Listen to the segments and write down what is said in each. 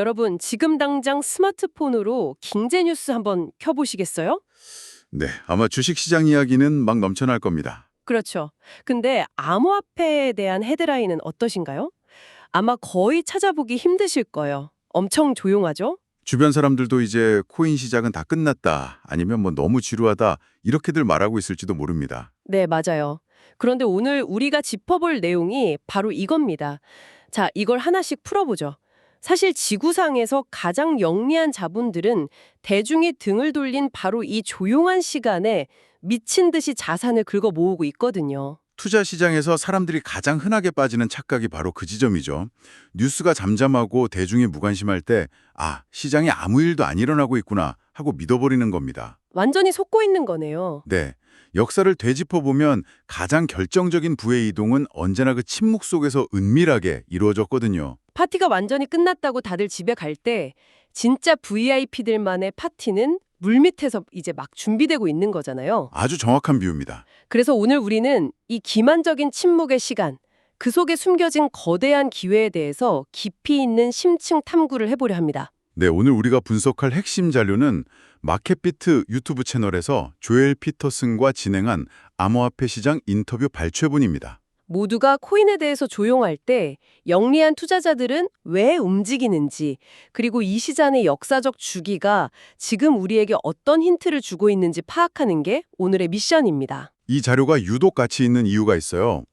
여러분, 지금 당장 스마트폰으로 경제 뉴스 한번 켜보시겠어요? 네, 아마 주식시장 이야기는 막 넘쳐날 겁니다. 그렇죠. 근데 암호화폐에 대한 헤드라인은 어떠신가요? 아마 거의 찾아보기 힘드실 거예요. 엄청 조용하죠? 주변 사람들도 이제 코인 시장은 다 끝났다, 아니면 뭐 너무 지루하다, 이렇게들 말하고 있을지도 모릅니다. 네, 맞아요. 그런데 오늘 우리가 짚어볼 내용이 바로 이겁니다. 자, 이걸 하나씩 풀어보죠. 사실 지구상에서 가장 영리한 자본들은 대중이 등을 돌린 바로 이 조용한 시간에 미친 듯이 자산을 긁어 모으고 있거든요. 투자 시장에서 사람들이 가장 흔하게 빠지는 착각이 바로 그 지점이죠. 뉴스가 잠잠하고 대중이 무관심할 때, 아, 시장에 아무 일도 안 일어나고 있구나 하고 믿어버리는 겁니다. 완전히 속고 있는 거네요. 네, 역사를 되짚어보면 가장 결정적인 부의 이동은 언제나 그 침묵 속에서 은밀하게 이루어졌거든요. 파티가 완전히 끝났다고 다들 집에 갈 때 진짜 VIP들만의 파티는 물밑에서 이제 막 준비되고 있는 거잖아요. 아주 정확한 비유입니다. 그래서 오늘 우리는 이 기만적인 침묵의 시간, 그 속에 숨겨진 거대한 기회에 대해서 깊이 있는 심층 탐구를 해보려 합니다. 네, 오늘 우리가 분석할 핵심 자료는 마켓비트 유튜브 채널에서 조엘 피터슨과 진행한 암호화폐 시장 인터뷰 발췌본입니다. 모두가 코인에 대해서 조용할 때 영리한 투자자들은 왜 움직이는지, 그리고 이 시장의 역사적 주기가 지금 우리에게 어떤 힌트를 주고 있는지 파악하는 게 오늘의 미션입니다. 이 자료가 유독 가치 있는 이유가 있어요.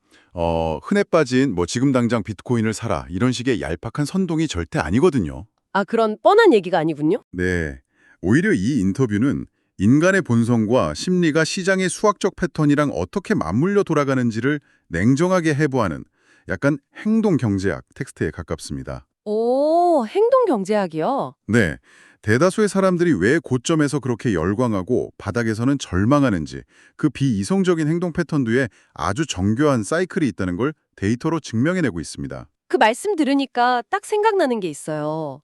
흔해 빠진 지금 당장 비트코인을 사라 이런 식의 얄팍한 선동이 절대 아니거든요. 아, 그런 뻔한 얘기가 아니군요. 네, 오히려 이 인터뷰는 인간의 본성과 심리가 시장의 수학적 패턴이랑 어떻게 맞물려 돌아가는지를 냉정하게 해부하는 약간 행동 경제학 텍스트에 가깝습니다. 오, 행동 경제학이요? 네, 대다수의 사람들이 왜 고점에서 그렇게 열광하고 바닥에서는 절망하는지 그 비이성적인 행동 패턴 뒤에 아주 정교한 사이클이 있다는 걸 데이터로 증명해내고 있습니다. 그 말씀 들으니까 딱 생각나는 게 있어요.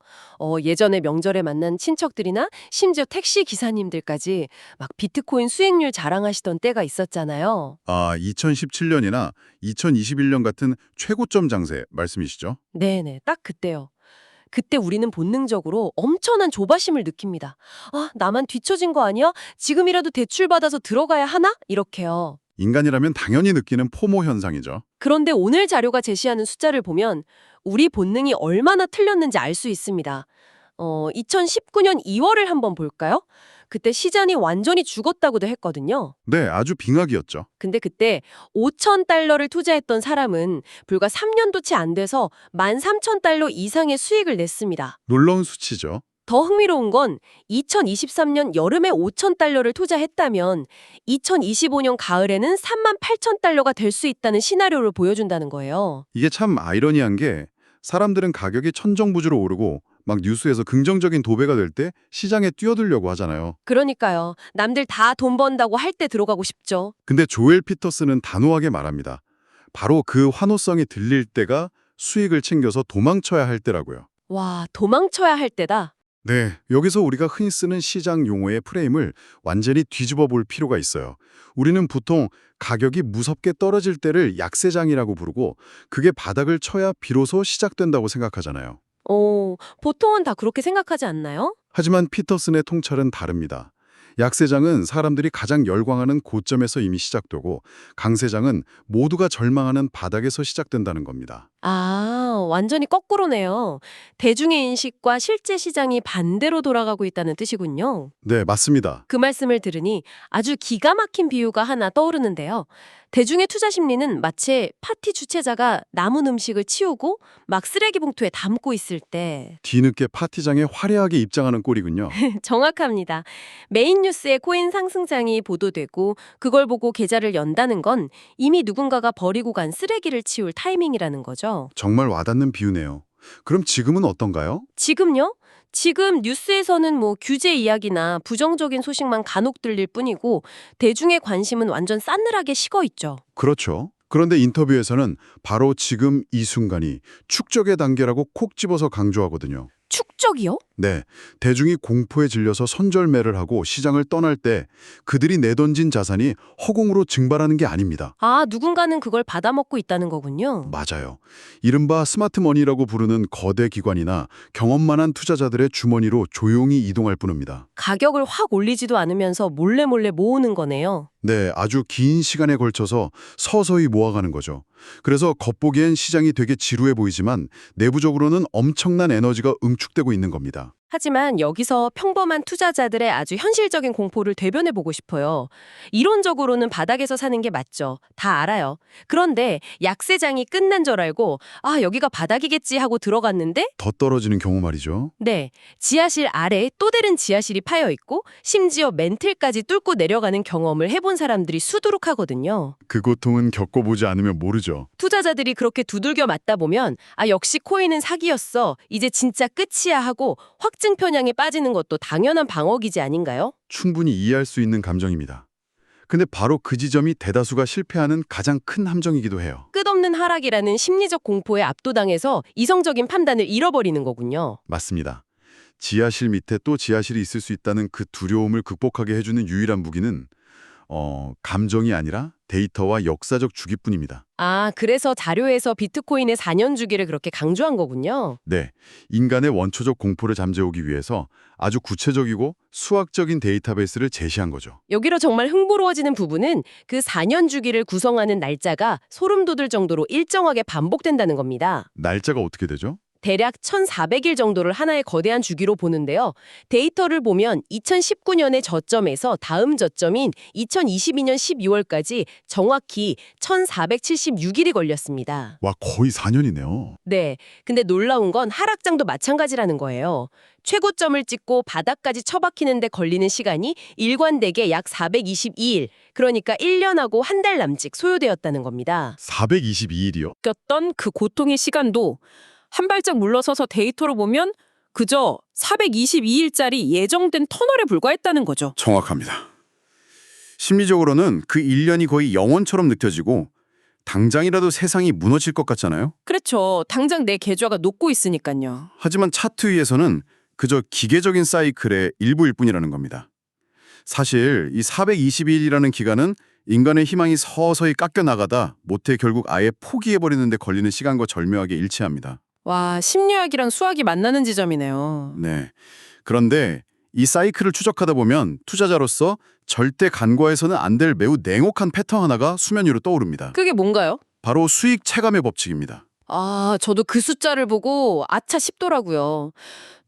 예전에 명절에 만난 친척들이나 심지어 택시 기사님들까지 막 비트코인 수익률 자랑하시던 때가 있었잖아요. 2017년이나 2021년 같은 최고점 장세 말씀이시죠? 네네, 딱 그때요. 그때 우리는 본능적으로 엄청난 조바심을 느낍니다. 아, 나만 뒤처진 거 아니야? 지금이라도 대출받아서 들어가야 하나? 이렇게요. 인간이라면 당연히 느끼는 포모 현상이죠. 그런데 오늘 자료가 제시하는 숫자를 보면 우리 본능이 얼마나 틀렸는지 알 수 있습니다. 2019년 2월을 한번 볼까요? 그때 시장이 완전히 죽었다고도 했거든요. 네, 아주 빙하기였죠. 근데 그때 5,000달러를 투자했던 사람은 불과 3년도 채 안 돼서 13,000달러 이상의 수익을 냈습니다. 놀라운 수치죠. 더 흥미로운 건 2023년 여름에 5,000달러를 투자했다면 2025년 가을에는 38,000달러가 될 수 있다는 시나리오를 보여준다는 거예요. 이게 참 아이러니한 게 사람들은 가격이 천정부지로 오르고 막 뉴스에서 긍정적인 도배가 될 때 시장에 뛰어들려고 하잖아요. 그러니까요. 남들 다 돈 번다고 할 때 들어가고 싶죠. 근데 조엘 피터스는 단호하게 말합니다. 바로 그 환호성이 들릴 때가 수익을 챙겨서 도망쳐야 할 때라고요. 와, 도망쳐야 할 때다. 네, 여기서 우리가 흔히 쓰는 시장 용어의 프레임을 완전히 뒤집어 볼 필요가 있어요. 우리는 보통 가격이 무섭게 떨어질 때를 약세장이라고 부르고 그게 바닥을 쳐야 비로소 시작된다고 생각하잖아요. 보통은 다 그렇게 생각하지 않나요? 하지만 피터슨의 통찰은 다릅니다. 약세장은 사람들이 가장 열광하는 고점에서 이미 시작되고 강세장은 모두가 절망하는 바닥에서 시작된다는 겁니다. 아, 완전히 거꾸로네요. 대중의 인식과 실제 시장이 반대로 돌아가고 있다는 뜻이군요. 네, 맞습니다. 그 말씀을 들으니 아주 기가 막힌 비유가 하나 떠오르는데요. 대중의 투자 심리는 마치 파티 주최자가 남은 음식을 치우고 막 쓰레기 봉투에 담고 있을 때 뒤늦게 파티장에 화려하게 입장하는 꼴이군요. 정확합니다. 메인 뉴스에 코인 상승장이 보도되고 그걸 보고 계좌를 연다는 건 이미 누군가가 버리고 간 쓰레기를 치울 타이밍이라는 거죠. 정말 와닿는 비유네요. 그럼 지금은 어떤가요? 지금요? 지금 뉴스에서는 규제 이야기나 부정적인 소식만 간혹 들릴 뿐이고 대중의 관심은 완전 싸늘하게 식어 있죠. 그렇죠. 그런데 인터뷰에서는 바로 지금 이 순간이 축적의 단계라고 콕 집어서 강조하거든요. 축적이요? 네, 대중이 공포에 질려서 선절매를 하고 시장을 떠날 때 그들이 내던진 자산이 허공으로 증발하는 게 아닙니다. 아, 누군가는 그걸 받아먹고 있다는 거군요. 맞아요. 이른바 스마트머니라고 부르는 거대 기관이나 경험 많은 투자자들의 주머니로 조용히 이동할 뿐입니다. 가격을 확 올리지도 않으면서 몰래 모으는 거네요. 네, 아주 긴 시간에 걸쳐서 서서히 모아가는 거죠. 그래서 겉보기엔 시장이 되게 지루해 보이지만 내부적으로는 엄청난 에너지가 응축되고 있는 겁니다. 하지만 여기서 평범한 투자자들의 아주 현실적인 공포를 대변해 보고 싶어요. 이론적으로는 바닥에서 사는 게 맞죠. 다 알아요. 그런데 약세장이 끝난 줄 알고 아, 여기가 바닥이겠지 하고 들어갔는데 더 떨어지는 경우 말이죠. 네, 지하실 아래에 또 다른 지하실이 파여 있고 심지어 멘틀까지 뚫고 내려가는 경험을 해본 사람들이 수두룩하거든요. 그 고통은 겪어보지 않으면 모르죠. 투자자들이 그렇게 두들겨 맞다 보면 아, 역시 코인은 사기였어. 이제 진짜 끝이야 하고 확증 편향에 빠지는 것도 당연한 방어기지 아닌가요? 충분히 이해할 수 있는 감정입니다. 근데 바로 그 지점이 대다수가 실패하는 가장 큰 함정이기도 해요. 끝없는 하락이라는 심리적 공포에 압도당해서 이성적인 판단을 잃어버리는 거군요. 맞습니다. 지하실 밑에 또 지하실이 있을 수 있다는 그 두려움을 극복하게 해주는 유일한 무기는 감정이 아니라 데이터와 역사적 주기뿐입니다. 아, 그래서 자료에서 비트코인의 4년 주기를 그렇게 강조한 거군요. 네, 인간의 원초적 공포를 잠재우기 위해서 아주 구체적이고 수학적인 데이터베이스를 제시한 거죠. 여기로 정말 흥미로워지는 부분은 그 4년 주기를 구성하는 날짜가 소름 돋을 정도로 일정하게 반복된다는 겁니다. 날짜가 어떻게 되죠? 대략 1400일 정도를 하나의 거대한 주기로 보는데요. 데이터를 보면 2019년의 저점에서 다음 저점인 2022년 12월까지 정확히 1476일이 걸렸습니다. 와, 거의 4년이네요. 네, 근데 놀라운 건 하락장도 마찬가지라는 거예요. 최고점을 찍고 바닥까지 처박히는데 걸리는 시간이 일관되게 약 422일, 그러니까 1년하고 한 달 남짓 소요되었다는 겁니다. 422일이요? 꼈던 그 고통의 시간도 한 발짝 물러서서 데이터로 보면 그저 422일짜리 예정된 터널에 불과했다는 거죠. 정확합니다. 심리적으로는 그 1년이 거의 영원처럼 느껴지고 당장이라도 세상이 무너질 것 같잖아요. 그렇죠. 당장 내 계좌가 녹고 있으니까요. 하지만 차트 위에서는 그저 기계적인 사이클의 일부일 뿐이라는 겁니다. 사실 이 422일이라는 기간은 인간의 희망이 서서히 깎여나가다 못해 결국 아예 포기해버리는 데 걸리는 시간과 절묘하게 일치합니다. 와, 심리학이랑 수학이 만나는 지점이네요. 네. 그런데 이 사이클을 추적하다 보면 투자자로서 절대 간과해서는 안 될 매우 냉혹한 패턴 하나가 수면 위로 떠오릅니다. 그게 뭔가요? 바로 수익 체감의 법칙입니다. 아, 저도 그 숫자를 보고 아차 싶더라고요.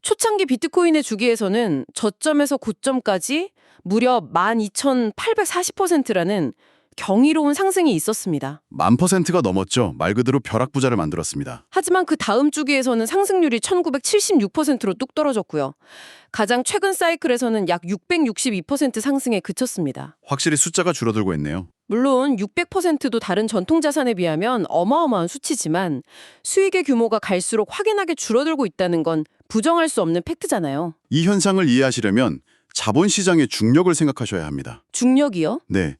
초창기 비트코인의 주기에서는 저점에서 고점까지 무려 12,840%라는 경이로운 상승이 있었습니다. 10,000%가 넘었죠. 말 그대로 벼락부자를 만들었습니다. 하지만 그 다음 주기에서는 상승률이 1976%로 뚝 떨어졌고요. 가장 최근 사이클에서는 약 662% 상승에 그쳤습니다. 확실히 숫자가 줄어들고 있네요. 물론 600%도 다른 전통 자산에 비하면 어마어마한 수치지만 수익의 규모가 갈수록 확연하게 줄어들고 있다는 건 부정할 수 없는 팩트잖아요. 이 현상을 이해하시려면 자본시장의 중력을 생각하셔야 합니다. 중력이요? 네.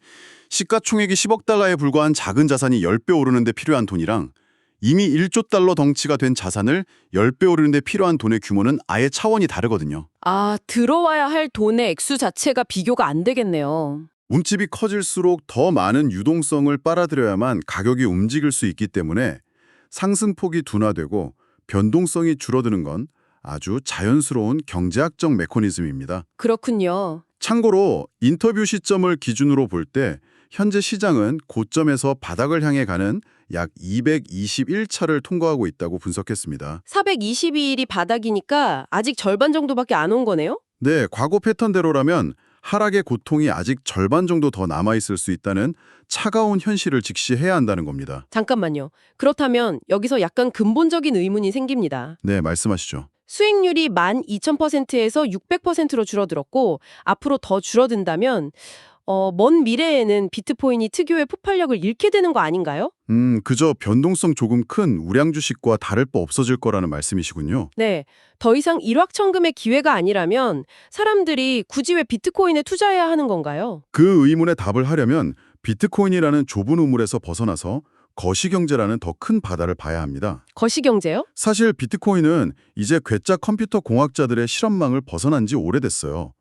시가총액이 10억 달러에 불과한 작은 자산이 10배 오르는 데 필요한 돈이랑 이미 1조 달러 덩치가 된 자산을 10배 오르는 데 필요한 돈의 규모는 아예 차원이 다르거든요. 아, 들어와야 할 돈의 액수 자체가 비교가 안 되겠네요. 움집이 커질수록 더 많은 유동성을 빨아들여야만 가격이 움직일 수 있기 때문에 상승폭이 둔화되고 변동성이 줄어드는 건 아주 자연스러운 경제학적 메커니즘입니다. 그렇군요. 참고로 인터뷰 시점을 기준으로 볼 때 현재 시장은 고점에서 바닥을 향해 가는 약 221차를 통과하고 있다고 분석했습니다. 422일이 바닥이니까 아직 절반 정도밖에 안 온 거네요? 네, 과거 패턴대로라면 하락의 고통이 아직 절반 정도 더 남아있을 수 있다는 차가운 현실을 직시해야 한다는 겁니다. 잠깐만요. 그렇다면 여기서 약간 근본적인 의문이 생깁니다. 네, 말씀하시죠. 수익률이 12,000%에서 600%로 줄어들었고 앞으로 더 줄어든다면 먼 미래에는 비트코인이 특유의 폭발력을 잃게 되는 거 아닌가요? 그저 변동성 조금 큰 우량 주식과 다를 바 없어질 거라는 말씀이시군요. 네, 더 이상 일확천금의 기회가 아니라면 사람들이 굳이 왜 비트코인에 투자해야 하는 건가요? 그 의문에 답을 하려면 비트코인이라는 좁은 우물에서 벗어나서 거시경제라는 더 큰 바다를 봐야 합니다. 거시경제요? 사실 비트코인은 이제 괴짜 컴퓨터 공학자들의 실험망을 벗어난 지 오래됐어요.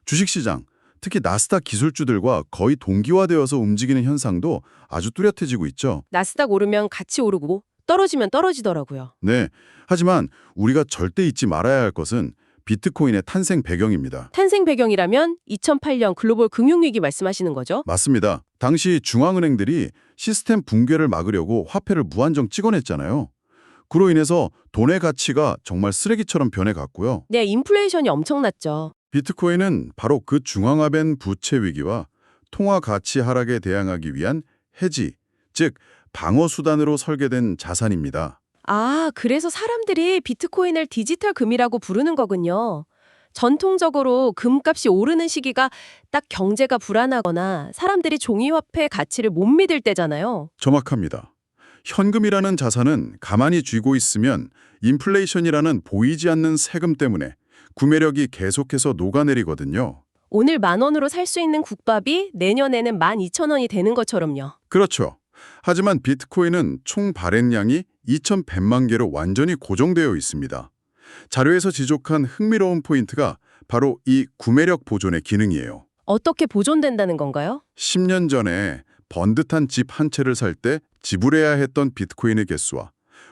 주식시장, 특히 나스닥 기술주들과 거의 동기화되어서 움직이는 현상도 아주 뚜렷해지고 있죠. 나스닥 오르면 같이 오르고 떨어지면 떨어지더라고요. 네, 하지만 우리가 절대 잊지 말아야 할 것은 비트코인의 탄생 배경입니다. 탄생 배경이라면 2008년 글로벌 금융위기 말씀하시는 거죠? 맞습니다. 당시 중앙은행들이 시스템 붕괴를 막으려고 화폐를 무한정 찍어냈잖아요. 그로 인해서 돈의 가치가 정말 쓰레기처럼 변해갔고요. 네, 인플레이션이 엄청났죠. 비트코인은 바로 그 중앙화된 부채 위기와 통화 가치 하락에 대항하기 위한 해지, 즉 방어 수단으로 설계된 자산입니다. 아, 그래서 사람들이 비트코인을 디지털 금이라고 부르는 거군요. 전통적으로 금값이 오르는 시기가 딱 경제가 불안하거나 사람들이 종이화폐 가치를 못 믿을 때잖아요. 정확합니다. 현금이라는 자산은 가만히 쥐고 있으면 인플레이션이라는 보이지 않는 세금 때문에 구매력이 계속해서 녹아내리거든요. 오늘 10,000원으로 살 수 있는 국밥이 내년에는 12,000원이 되는 것처럼요. 그렇죠. 하지만 비트코인은 총 발행량이 2,100만 개로 완전히 고정되어 있습니다. 자료에서 지적한 흥미로운 포인트가 바로 이 구매력 보존의 기능이에요. 어떻게 보존된다는 건가요? 10년 전에 번듯한 집 한 채를 살 때 지불해야 했던 비트코인의 개수와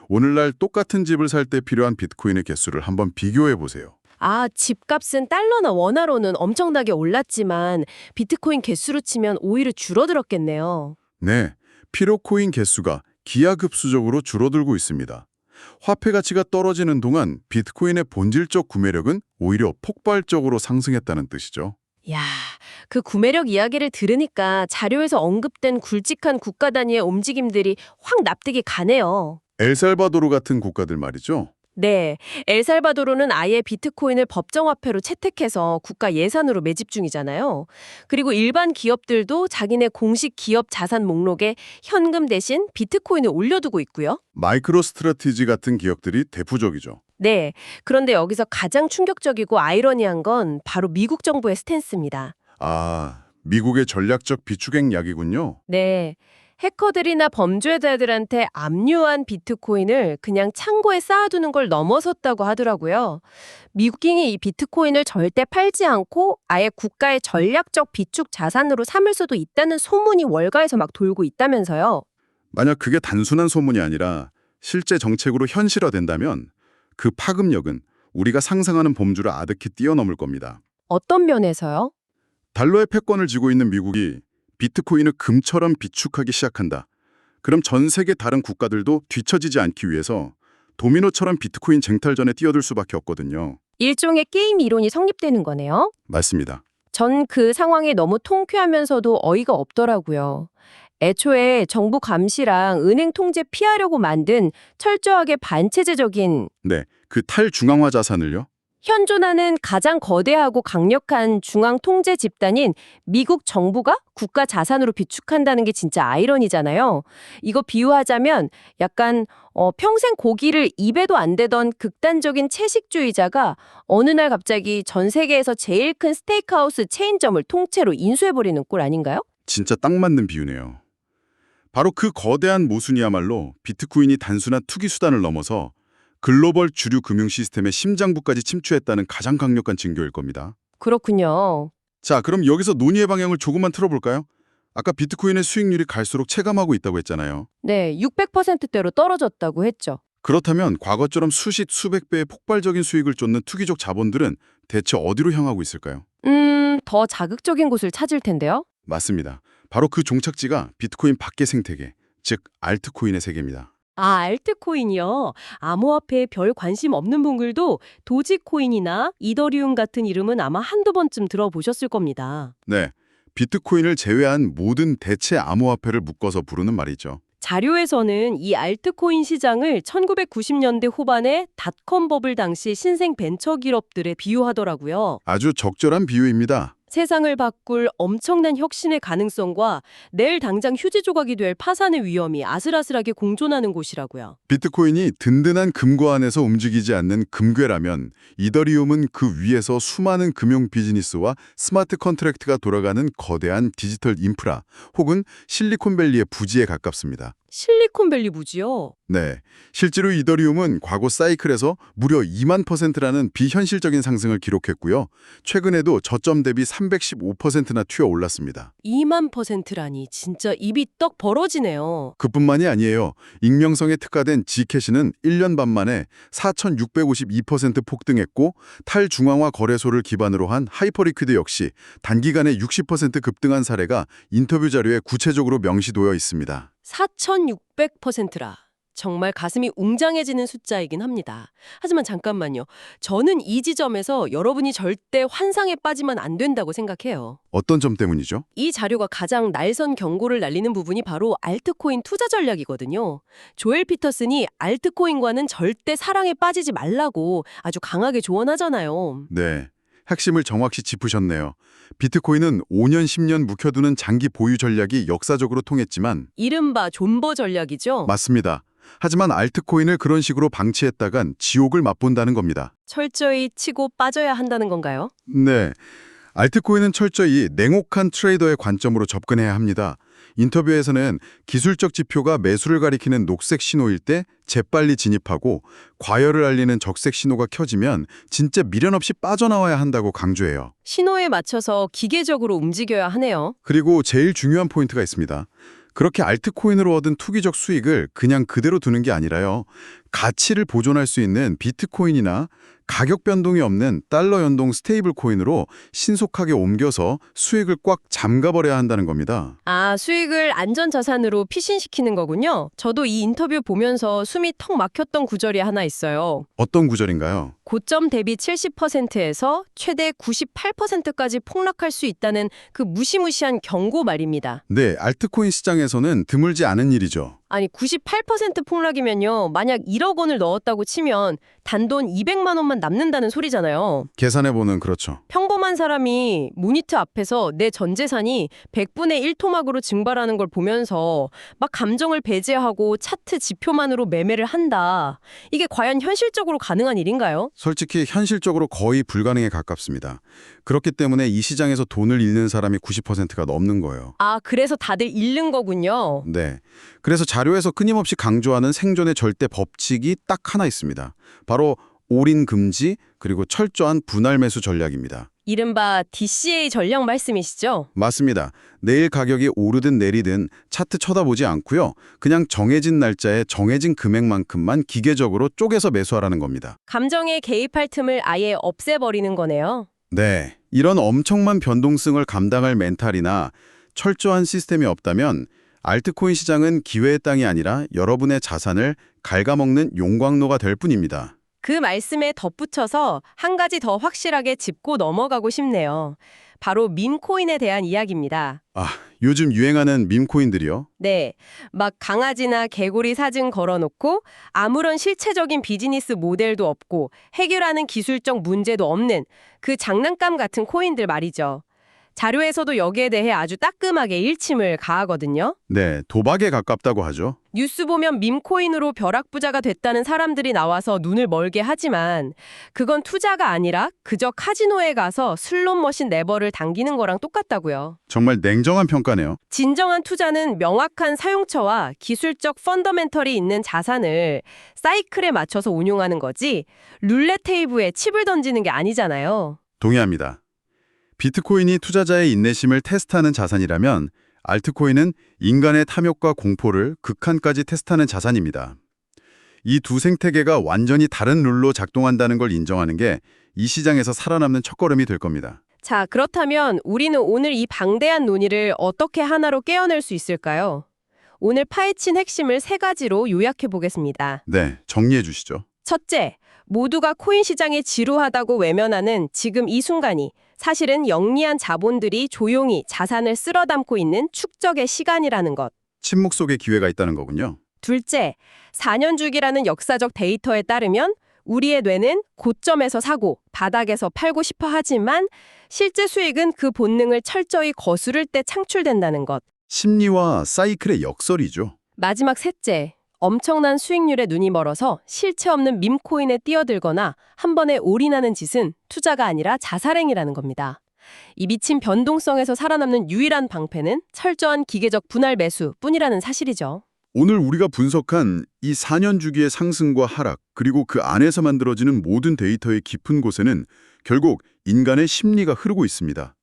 오늘날 똑같은 집을 살 때 필요한 비트코인의 개수를 한번 비교해 보세요. 아, 집값은 달러나 원화로는 엄청나게 올랐지만 비트코인 개수로 치면 오히려 줄어들었겠네요. 네, 필요 코인 개수가 기하급수적으로 줄어들고 있습니다. 화폐 가치가 떨어지는 동안 비트코인의 본질적 구매력은 오히려 폭발적으로 상승했다는 뜻이죠. 야, 그 구매력 이야기를 들으니까 자료에서 언급된 굵직한 국가 단위의 움직임들이 확 납득이 가네요. 엘살바도르 같은 국가들 말이죠. 네, 엘살바도르는 아예 비트코인을 법정화폐로 채택해서 국가 예산으로 매집 중이잖아요. 그리고 일반 기업들도 자기네 공식 기업 자산 목록에 현금 대신 비트코인을 올려두고 있고요. 마이크로스트래티지 같은 기업들이 대표적이죠. 네, 그런데 여기서 가장 충격적이고 아이러니한 건 바로 미국 정부의 스탠스입니다. 아, 미국의 전략적 비축액 약이군요. 네, 해커들이나 범죄자들한테 압류한 비트코인을 그냥 창고에 쌓아두는 걸 넘어섰다고 하더라고요. 미국인이 이 비트코인을 절대 팔지 않고 아예 국가의 전략적 비축 자산으로 삼을 수도 있다는 소문이 월가에서 막 돌고 있다면서요. 만약 그게 단순한 소문이 아니라 실제 정책으로 현실화된다면 그 파급력은 우리가 상상하는 범주를 아득히 뛰어넘을 겁니다. 어떤 면에서요? 달러의 패권을 쥐고 있는 미국이 비트코인을 금처럼 비축하기 시작한다. 그럼 전 세계 다른 국가들도 뒤처지지 않기 위해서 도미노처럼 비트코인 쟁탈전에 뛰어들 수밖에 없거든요. 일종의 게임 이론이 성립되는 거네요. 맞습니다. 전 그 상황이 너무 통쾌하면서도 어이가 없더라고요. 애초에 정부 감시랑 은행 통제 피하려고 만든 철저하게 반체제적인 네, 그 탈중앙화 자산을요? 현존하는 가장 거대하고 강력한 중앙 통제 집단인 미국 정부가 국가 자산으로 비축한다는 게 진짜 아이러니잖아요. 이거 비유하자면 약간 평생 고기를 입에도 안 대던 극단적인 채식주의자가 어느 날 갑자기 전 세계에서 제일 큰 스테이크하우스 체인점을 통째로 인수해버리는 꼴 아닌가요? 진짜 딱 맞는 비유네요. 바로 그 거대한 모순이야말로 비트코인이 단순한 투기 수단을 넘어서 글로벌 주류 금융 시스템의 심장부까지 침투했다는 가장 강력한 징조일 겁니다. 그렇군요. 자, 그럼 여기서 논의의 방향을 조금만 틀어볼까요? 아까 비트코인의 수익률이 갈수록 체감하고 있다고 했잖아요. 네, 600%대로 떨어졌다고 했죠. 그렇다면 과거처럼 수십, 수백 배의 폭발적인 수익을 쫓는 투기적 자본들은 대체 어디로 향하고 있을까요? 더 자극적인 곳을 찾을 텐데요. 맞습니다. 바로 그 종착지가 비트코인 밖의 생태계, 즉 알트코인의 세계입니다. 아, 알트코인이요. 암호화폐에 별 관심 없는 분들도 도지코인이나 이더리움 같은 이름은 아마 한두 번쯤 들어보셨을 겁니다. 네, 비트코인을 제외한 모든 대체 암호화폐를 묶어서 부르는 말이죠. 자료에서는 이 알트코인 시장을 1990년대 후반에 닷컴 버블 당시 신생 벤처 기업들에 비유하더라고요. 아주 적절한 비유입니다. 세상을 바꿀 엄청난 혁신의 가능성과 내일 당장 휴지 조각이 될 파산의 위험이 아슬아슬하게 공존하는 곳이라고요. 비트코인이 든든한 금고 안에서 움직이지 않는 금괴라면 이더리움은 그 위에서 수많은 금융 비즈니스와 스마트 컨트랙트가 돌아가는 거대한 디지털 인프라 혹은 실리콘밸리의 부지에 가깝습니다. 실리콘밸리 부지요? 네, 실제로 이더리움은 과거 사이클에서 무려 2만%라는 비현실적인 상승을 기록했고요. 최근에도 저점 대비 315%나 튀어 올랐습니다. 2만%라니 진짜 입이 떡 벌어지네요. 그뿐만이 아니에요. 익명성에 특화된 G캐시는 1년 반 만에 4,652% 폭등했고 탈중앙화 거래소를 기반으로 한 하이퍼리퀴드 역시 단기간에 60% 급등한 사례가 인터뷰 자료에 구체적으로 명시되어 있습니다. 4,600%라. 정말 가슴이 웅장해지는 숫자이긴 합니다. 하지만 잠깐만요. 저는 이 지점에서 여러분이 절대 환상에 빠지면 안 된다고 생각해요. 어떤 점 때문이죠? 이 자료가 가장 날선 경고를 날리는 부분이 바로 알트코인 투자 전략이거든요. 조엘 피터슨이 알트코인과는 절대 사랑에 빠지지 말라고 아주 강하게 조언하잖아요. 네, 핵심을 정확히 짚으셨네요. 비트코인은 5년, 10년 묵혀두는 장기 보유 전략이 역사적으로 통했지만 이른바 존버 전략이죠. 맞습니다. 하지만 알트코인을 그런 식으로 방치했다간 지옥을 맛본다는 겁니다. 철저히 치고 빠져야 한다는 건가요? 네, 알트코인은 철저히 냉혹한 트레이더의 관점으로 접근해야 합니다. 인터뷰에서는 기술적 지표가 매수를 가리키는 녹색 신호일 때 재빨리 진입하고 과열을 알리는 적색 신호가 켜지면 진짜 미련 없이 빠져나와야 한다고 강조해요. 신호에 맞춰서 기계적으로 움직여야 하네요. 그리고 제일 중요한 포인트가 있습니다. 그렇게 알트코인으로 얻은 투기적 수익을 그냥 그대로 두는 게 아니라요. 가치를 보존할 수 있는 비트코인이나 가격 변동이 없는 달러 연동 스테이블 코인으로 신속하게 옮겨서 수익을 꽉 잠가버려야 한다는 겁니다. 아, 수익을 안전자산으로 피신시키는 거군요. 저도 이 인터뷰 보면서 숨이 턱 막혔던 구절이 하나 있어요. 어떤 구절인가요? 고점 대비 70%에서 최대 98%까지 폭락할 수 있다는 그 무시무시한 경고 말입니다. 네, 알트코인 시장에서는 드물지 않은 일이죠. 아니 98% 폭락이면요. 만약 1억 원을 넣었다고 치면 단돈 200만 원만 남는다는 소리잖아요. 계산해보는 그렇죠. 평범한 사람이 모니터 앞에서 내 전 재산이 100분의 1 토막으로 증발하는 걸 보면서 막 감정을 배제하고 차트 지표만으로 매매를 한다. 이게 과연 현실적으로 가능한 일인가요? 솔직히 현실적으로 거의 불가능에 가깝습니다. 그렇기 때문에 이 시장에서 돈을 잃는 사람이 90%가 넘는 거예요. 아, 그래서 다들 잃는 거군요. 네. 그래서 자료에서 끊임없이 강조하는 생존의 절대 법칙이 딱 하나 있습니다. 바로 올인 금지 그리고 철저한 분할 매수 전략입니다. 이른바 DCA 전략 말씀이시죠? 맞습니다. 내일 가격이 오르든 내리든 차트 쳐다보지 않고요. 그냥 정해진 날짜에 정해진 금액만큼만 기계적으로 쪼개서 매수하라는 겁니다. 감정에 개입할 틈을 아예 없애버리는 거네요. 네. 이런 엄청난 변동성을 감당할 멘탈이나 철저한 시스템이 없다면 알트코인 시장은 기회의 땅이 아니라 여러분의 자산을 갉아먹는 용광로가 될 뿐입니다. 그 말씀에 덧붙여서 한 가지 더 확실하게 짚고 넘어가고 싶네요. 바로 밈코인에 대한 이야기입니다. 아, 요즘 유행하는 밈코인들이요? 네, 막 강아지나 개구리 사진 걸어놓고 아무런 실체적인 비즈니스 모델도 없고 해결하는 기술적 문제도 없는 그 장난감 같은 코인들 말이죠. 자료에서도 여기에 대해 아주 따끔하게 일침을 가하거든요. 네, 도박에 가깝다고 하죠. 뉴스 보면 밈코인으로 벼락부자가 됐다는 사람들이 나와서 눈을 멀게 하지만 그건 투자가 아니라 그저 카지노에 가서 슬롯머신 레버를 당기는 거랑 똑같다고요. 정말 냉정한 평가네요. 진정한 투자는 명확한 사용처와 기술적 펀더멘털이 있는 자산을 사이클에 맞춰서 운용하는 거지 룰렛 테이블에 칩을 던지는 게 아니잖아요. 동의합니다. 비트코인이 투자자의 인내심을 테스트하는 자산이라면 알트코인은 인간의 탐욕과 공포를 극한까지 테스트하는 자산입니다. 이 두 생태계가 완전히 다른 룰로 작동한다는 걸 인정하는 게 이 시장에서 살아남는 첫걸음이 될 겁니다. 자, 그렇다면 우리는 오늘 이 방대한 논의를 어떻게 하나로 깨어낼 수 있을까요? 오늘 파헤친 핵심을 3가지로 요약해 보겠습니다. 네, 정리해 주시죠. 첫째, 모두가 코인 시장에 지루하다고 외면하는 지금 이 순간이 사실은 영리한 자본들이 조용히 자산을 쓸어 담고 있는 축적의 시간이라는 것. 침묵 속에 기회가 있다는 거군요. 둘째, 4년 주기라는 역사적 데이터에 따르면 우리의 뇌는 고점에서 사고, 바닥에서 팔고 싶어 하지만 실제 수익은 그 본능을 철저히 거스를 때 창출된다는 것. 심리와 사이클의 역설이죠. 마지막 셋째, 엄청난 수익률에 눈이 멀어서 실체 없는 밈코인에 뛰어들거나 한 번에 올인하는 짓은 투자가 아니라 자살행위라는 겁니다. 이 미친 변동성에서 살아남는 유일한 방패는 철저한 기계적 분할 매수뿐이라는 사실이죠. 오늘 우리가 분석한 이 4년 주기의 상승과 하락, 그리고 그 안에서 만들어지는 모든 데이터의 깊은 곳에는 결국 인간의 심리가 흐르고 있습니다.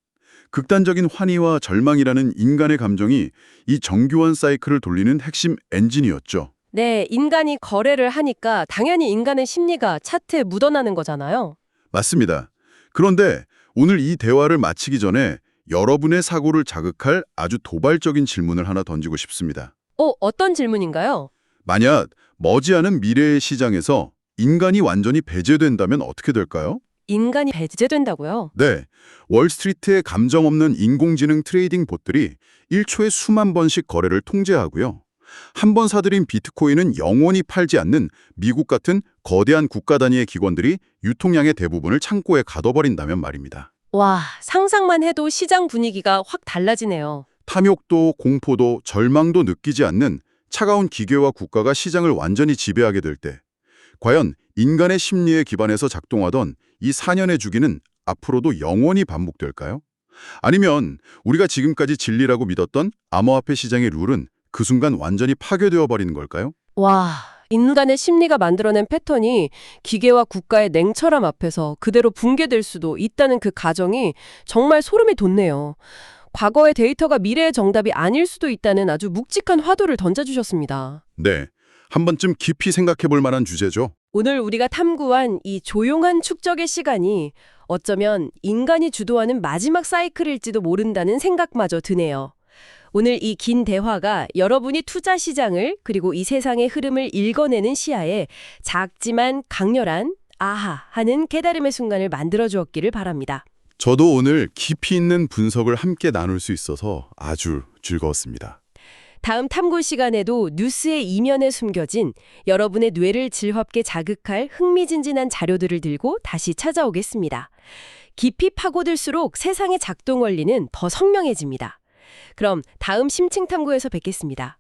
극단적인 환희와 절망이라는 인간의 감정이 이 정교한 사이클을 돌리는 핵심 엔진이었죠. 네, 인간이 거래를 하니까 당연히 인간의 심리가 차트에 묻어나는 거잖아요. 맞습니다. 그런데 오늘 이 대화를 마치기 전에 여러분의 사고를 자극할 아주 도발적인 질문을 하나 던지고 싶습니다. 어떤 질문인가요? 만약 머지않은 미래의 시장에서 인간이 완전히 배제된다면 어떻게 될까요? 인간이 배제된다고요? 네, 월스트리트의 감정 없는 인공지능 트레이딩 봇들이 1초에 수만 번씩 거래를 통제하고요. 한 번 사들인 비트코인은 영원히 팔지 않는 미국 같은 거대한 국가 단위의 기관들이 유통량의 대부분을 창고에 가둬버린다면 말입니다. 와, 상상만 해도 시장 분위기가 확 달라지네요. 탐욕도 공포도 절망도 느끼지 않는 차가운 기계와 국가가 시장을 완전히 지배하게 될 때 과연 인간의 심리에 기반해서 작동하던 이 4년의 주기는 앞으로도 영원히 반복될까요? 아니면 우리가 지금까지 진리라고 믿었던 암호화폐 시장의 룰은 그 순간 완전히 파괴되어 버리는 걸까요? 와, 인간의 심리가 만들어낸 패턴이 기계와 국가의 냉철함 앞에서 그대로 붕괴될 수도 있다는 그 가정이 정말 소름이 돋네요. 과거의 데이터가 미래의 정답이 아닐 수도 있다는 아주 묵직한 화두를 던져주셨습니다. 네, 한 번쯤 깊이 생각해 볼 만한 주제죠. 오늘 우리가 탐구한 이 조용한 축적의 시간이 어쩌면 인간이 주도하는 마지막 사이클일지도 모른다는 생각마저 드네요. 오늘 이 긴 대화가 여러분이 투자 시장을 그리고 이 세상의 흐름을 읽어내는 시야에 작지만 강렬한 아하 하는 깨달음의 순간을 만들어 주었기를 바랍니다. 저도 오늘 깊이 있는 분석을 함께 나눌 수 있어서 아주 즐거웠습니다. 다음 탐구 시간에도 뉴스의 이면에 숨겨진 여러분의 뇌를 질겁게 자극할 흥미진진한 자료들을 들고 다시 찾아오겠습니다. 깊이 파고들수록 세상의 작동 원리는 더 선명해집니다. 그럼 다음 심층 탐구에서 뵙겠습니다.